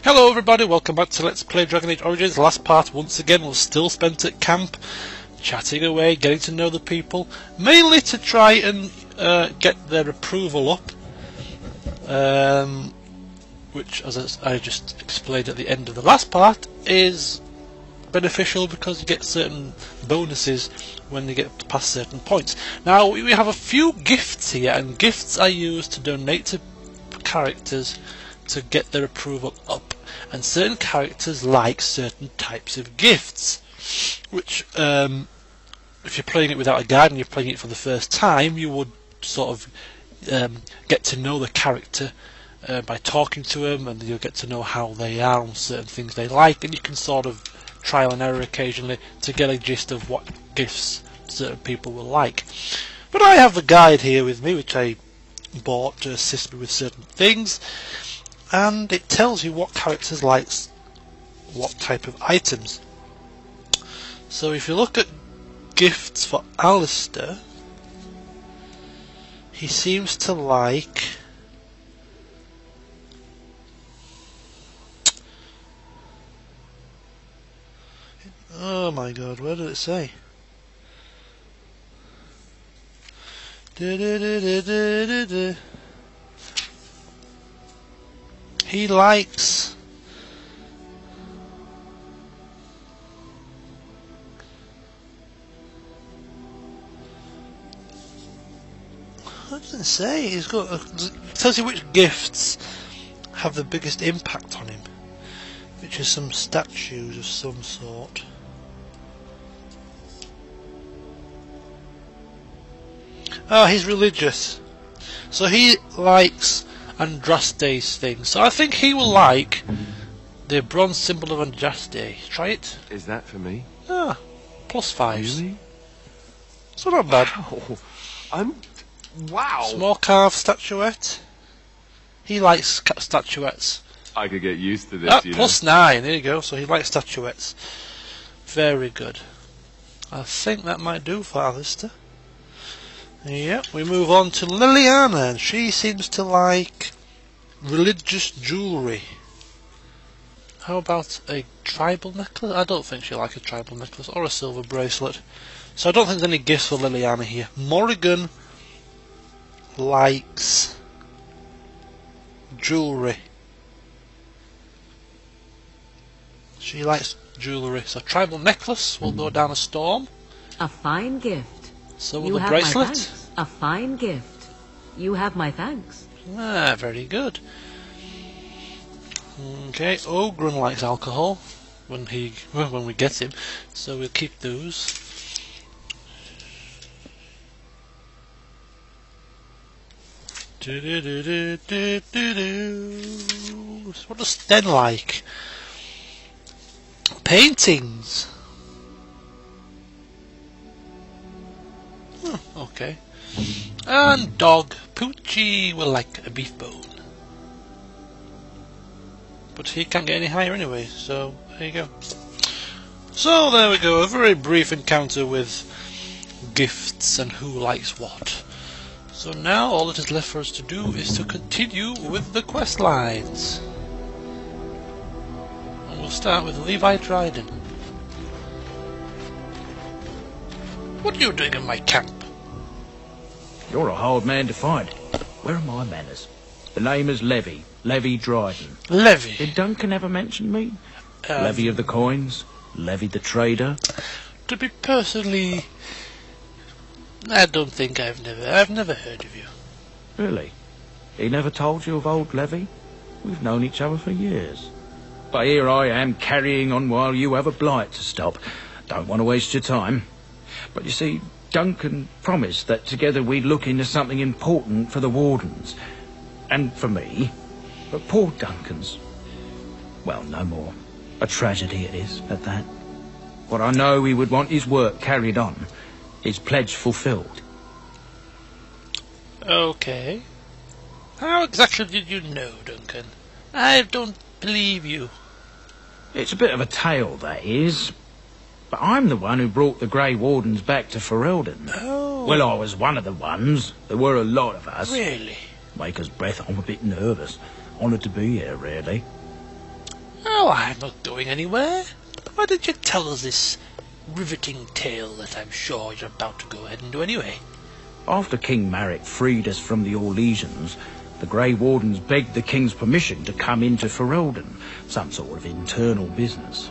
Hello everybody, welcome back to Let's Play Dragon Age Origins. The last part, once again, was still spent at camp, chatting away, getting to know the people, mainly to try and get their approval up, which, as I just explained at the end of the last part, is beneficial because you get certain bonuses when you get past certain points. Now, we have a few gifts here, and gifts are used to donate to characters to get their approval up, and certain characters like certain types of gifts, which if you're playing it without a guide and you're playing it for the first time, you would sort of get to know the character by talking to them, and you'll get to know how they are and certain things they like, and you can sort of trial and error occasionally to get a gist of what gifts certain people will like. But I have the guide here with me, which I bought to assist me with certain things, and it tells you what characters like what type of items. So if you look at gifts for Alistair, he seems to like oh my god, where did it say? He likes what does it say? He's got it tells you which gifts have the biggest impact on him, which is some statues of some sort. Oh, he's religious, so he likes Andraste's thing. So I think he will like the bronze symbol of Andraste. Try it. Is that for me? Ah, +5. Really? It's not bad. Wow. Wow. Small carved statuette. He likes statuettes. I could get used to this. +9. There you go. So he likes statuettes. Very good. I think that might do for Alistair. Yeah, we move on to Liliana, and she seems to like religious jewellery. How about a tribal necklace? I don't think she'll like a tribal necklace or a silver bracelet. So I don't think there's any gifts for Liliana here. Morrigan likes jewellery. She likes jewellery. So tribal necklace will go down a storm. A fine gift. So will the bracelet. A fine gift. You have my thanks. Ah, very good. Okay, Ogren likes alcohol when we get him, so we'll keep those. What does Sten like? Paintings. Okay. And dog. Poochie will like a beef bone. But he can't get any higher anyway, so there you go. So there we go, a very brief encounter with gifts and who likes what. So now all that is left for us to do is to continue with the quest lines. And we'll start with Levi Dryden. What are you doing in my camp? You're a hard man to find. Where are my manners? The name is Levi. Levi Dryden. Levi? Did Duncan ever mention me? Levi of the coins? Levi the trader? To be personally, I don't think I've never heard of you. Really? He never told you of old Levi? We've known each other for years. But here I am carrying on while you have a blight to stop. Don't want to waste your time. But you see, Duncan promised that together we'd look into something important for the Wardens. And for me. But poor Duncan's, well, no more. A tragedy it is, at that. But I know he would want his work carried on. His pledge fulfilled. Okay. How exactly did you know, Duncan? I don't believe you. It's a bit of a tale, that is. But I'm the one who brought the Grey Wardens back to Ferelden. Oh. Well, I was one of the ones. There were a lot of us. Really? Maker's breath, I'm a bit nervous. Honoured to be here, really. Well, I'm not going anywhere. Why didn't you tell us this riveting tale that I'm sure you're about to go ahead and do anyway? After King Marek freed us from the Orlesians, the Grey Wardens begged the king's permission to come into Ferelden, some sort of internal business.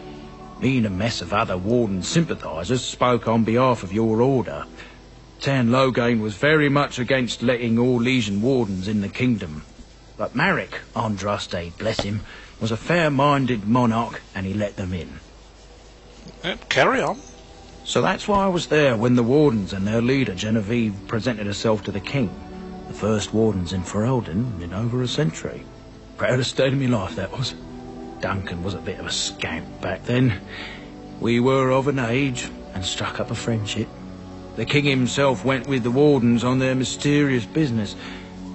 Me and a mess of other Warden sympathisers spoke on behalf of your order. Tan Loghain was very much against letting Orlesian wardens in the kingdom. But Marek, Andraste, bless him, was a fair-minded monarch, and he let them in. Carry on. So that's why I was there when the wardens and their leader, Genevieve, presented herself to the king. The first wardens in Ferelden in over a century. Proudest state of my life, that was. Duncan was a bit of a scamp back then. We were of an age and struck up a friendship. The king himself went with the wardens on their mysterious business.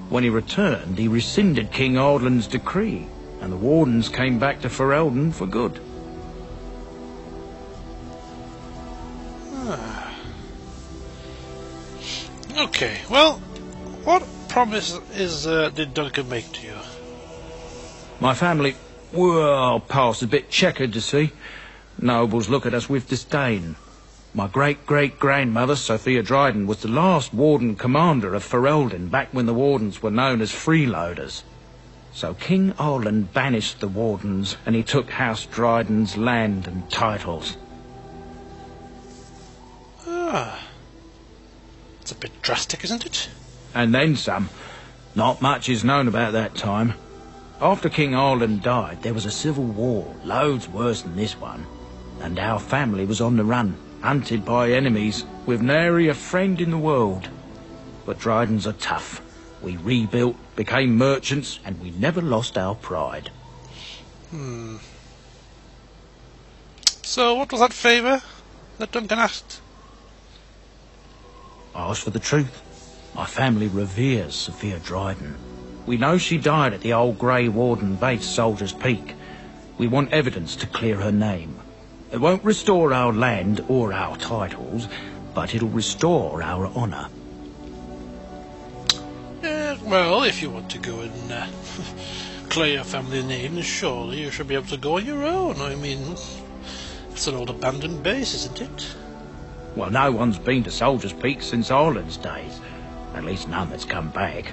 When he returned, he rescinded King Ardland's decree, and the wardens came back to Ferelden for good. Okay, well, what promise did Duncan make to you? My family, well, past a bit checkered, to see. Nobles look at us with disdain. My great-great-grandmother, Sophia Dryden, was the last warden commander of Ferelden back when the wardens were known as freeloaders. So King Ardland banished the wardens, and he took House Dryden's land and titles. It's a bit drastic, isn't it? And then some. Not much is known about that time. After King Ardland died, there was a civil war, loads worse than this one. And our family was on the run, hunted by enemies, with nary a friend in the world. But Drydens are tough. We rebuilt, became merchants, and we never lost our pride. So what was that favour that Duncan asked? I asked for the truth. My family reveres Sophia Dryden. We know she died at the old Grey Warden base, Soldier's Peak. We want evidence to clear her name. It won't restore our land or our titles, but it'll restore our honour. Well, if you want to go and clear your family name, surely you should be able to go on your own. I mean, it's an old abandoned base, isn't it? Well, no one's been to Soldier's Peak since Ardland's days. At least none that's come back.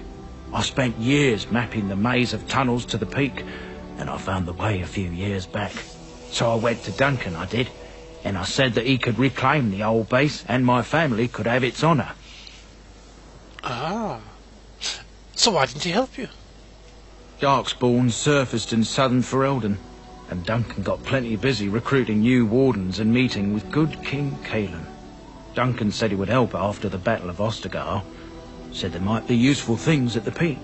I spent years mapping the maze of tunnels to the peak, and I found the way a few years back. So I went to Duncan, I did, and I said that he could reclaim the old base and my family could have its honour. Ah. So why didn't he help you? Darkspawn surfaced in southern Ferelden, and Duncan got plenty busy recruiting new wardens and meeting with good King Cailan. Duncan said he would help after the Battle of Ostagar. Said there might be useful things at the peak,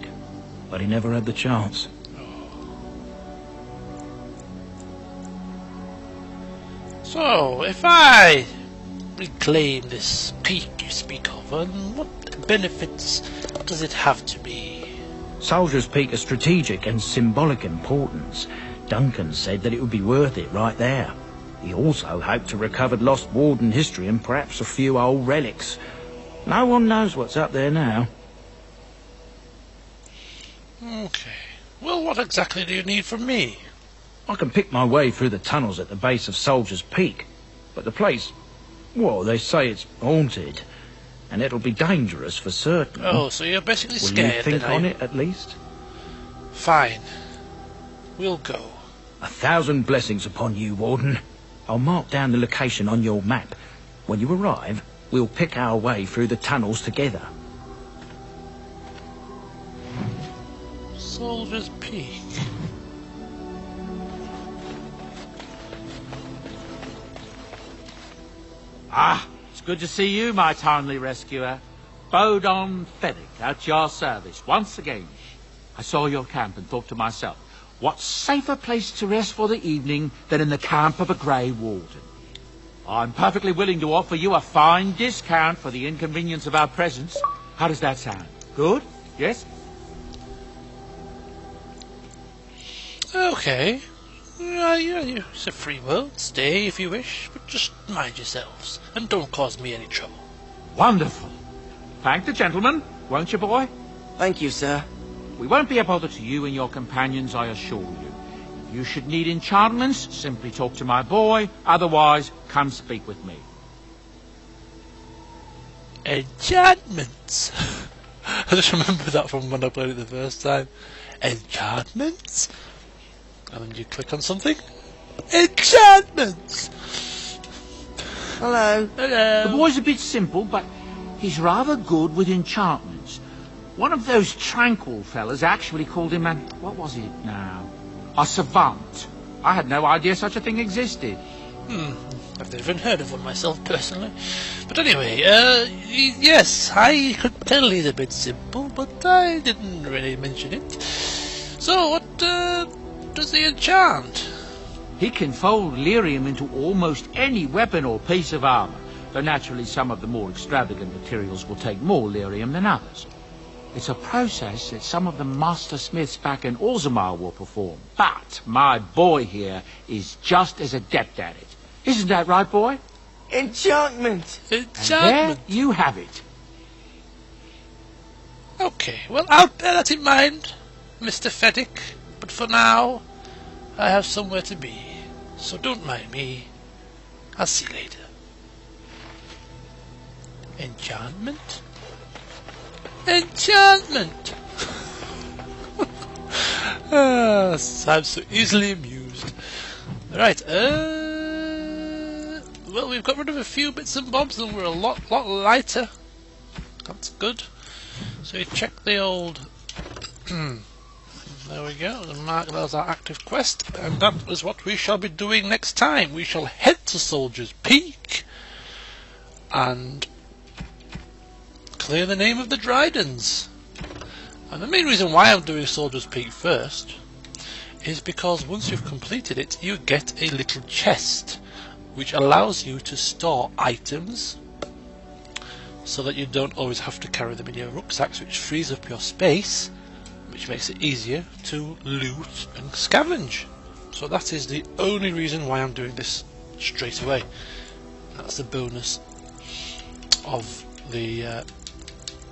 but he never had the chance. So, if I reclaim this peak you speak of, and what benefits does it have to me? Soldier's Peak is strategic and symbolic importance. Duncan said that it would be worth it right there. He also hoped to recover lost warden history and perhaps a few old relics. No one knows what's up there now. Okay. Well, what exactly do you need from me? I can pick my way through the tunnels at the base of Soldier's Peak, but the place, well, they say it's haunted, and it'll be dangerous for certain. Oh, so you're basically Will scared, you think then, on it, at least? Fine. We'll go. 1,000 blessings upon you, Warden. I'll mark down the location on your map. When you arrive, we'll pick our way through the tunnels together. Soldier's Peak. Ah, it's good to see you, my timely rescuer. Bodon Fenwick, at your service, once again. I saw your camp and thought to myself, what safer place to rest for the evening than in the camp of a Grey Warden? I'm perfectly willing to offer you a fine discount for the inconvenience of our presence. How does that sound? Good? Yes? Okay. It's a free world. Stay if you wish, but just mind yourselves and don't cause me any trouble. Wonderful. Thank the gentleman, won't you, boy? Thank you, sir. We won't be a bother to you and your companions, I assure you. you should need enchantments, simply talk to my boy. Otherwise, come speak with me. Enchantments. I just remember that from when I played it the first time. Enchantments? And then you click on something. Enchantments! Hello. Hello. The boy's a bit simple, but he's rather good with enchantments. One of those tranquil fellas actually called him what was it now? A savant. I had no idea such a thing existed. I've never even heard of one myself, personally. But anyway, yes, I could tell he's a bit simple, but I didn't really mention it. So, what does he enchant? He can fold lyrium into almost any weapon or piece of armor, though naturally some of the more extravagant materials will take more lyrium than others. It's a process that some of the master smiths back in Orzammar will perform, but my boy here is just as adept at it. Isn't that right, boy? Enchantment. There Enchantment. you have it. Okay, well, I'll bear that in mind, Mr. Feddick. But for now, I have somewhere to be, so don't mind me. I'll see you later. Enchantment? Enchantment! I'm so easily amused. Right, well, we've got rid of a few bits and bobs and we're a lot lighter. That's good. So you check the old... There we go, and mark that as our active quest, and that is what we shall be doing next time. We shall head to Soldier's Peak and clear the name of the Drydens. And the main reason why I'm doing Soldier's Peak first is because once you've completed it, you get a little chest which allows you to store items so that you don't always have to carry them in your rucksacks, which frees up your space, which makes it easier to loot and scavenge. So that is the only reason why I'm doing this straight away. That's the bonus of the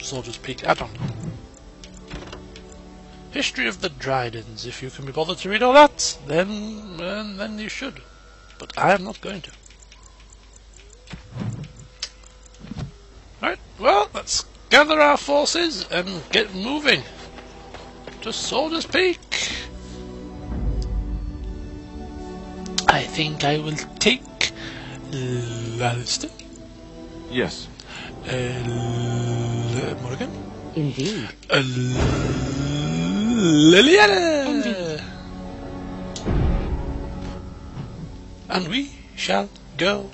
Soldier's Peak add-on. History of the Drydens. If you can be bothered to read all that, then you should. But I am not going to. Right, well, let's gather our forces and get moving to Soldier's Peak. I think I will take Alistair. Yes. Morgan. Indeed. Liliana. Indeed. And we shall go.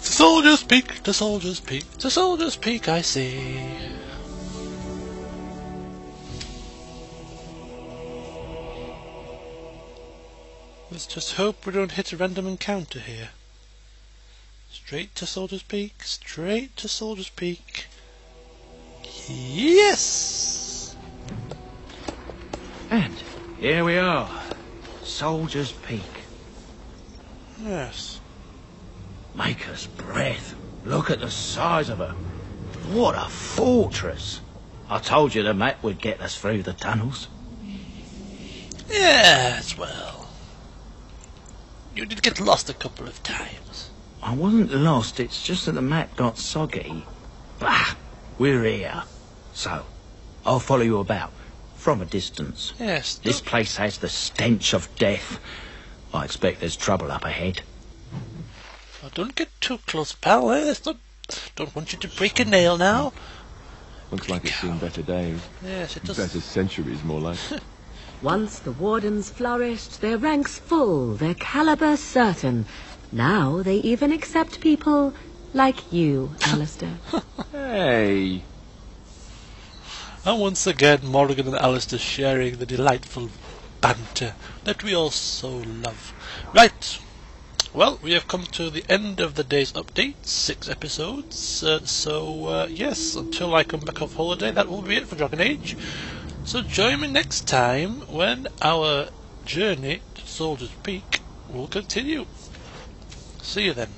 To Soldier's Peak, to Soldier's Peak, to Soldier's Peak, I say. Let's just hope we don't hit a random encounter here. Straight to Soldier's Peak, straight to Soldier's Peak. Yes! And here we are. Soldier's Peak. Yes. Maker's breath. Look at the size of her. What a fortress. I told you the map would get us through the tunnels. Yes, well. You did get lost a couple of times. I wasn't lost, it's just that the map got soggy. Bah! We're here. So, I'll follow you about. From a distance. Yes. This place has the stench of death. I expect there's trouble up ahead. Oh, don't get too close, pal. Don't want you to break a nail now. Looks like it's seen better days. Yes, it does. Better centuries, more like. Once the wardens flourished, their ranks full, their caliber certain. Now they even accept people like you, Alistair. Hey! And once again, Morgan and Alistair sharing the delightful banter that we all so love. Right. Well, we have come to the end of the day's update, 6 episodes. Yes, until I come back off holiday, that will be it for Dragon Age. So join me next time when our journey to Soldier's Peak will continue. See you then.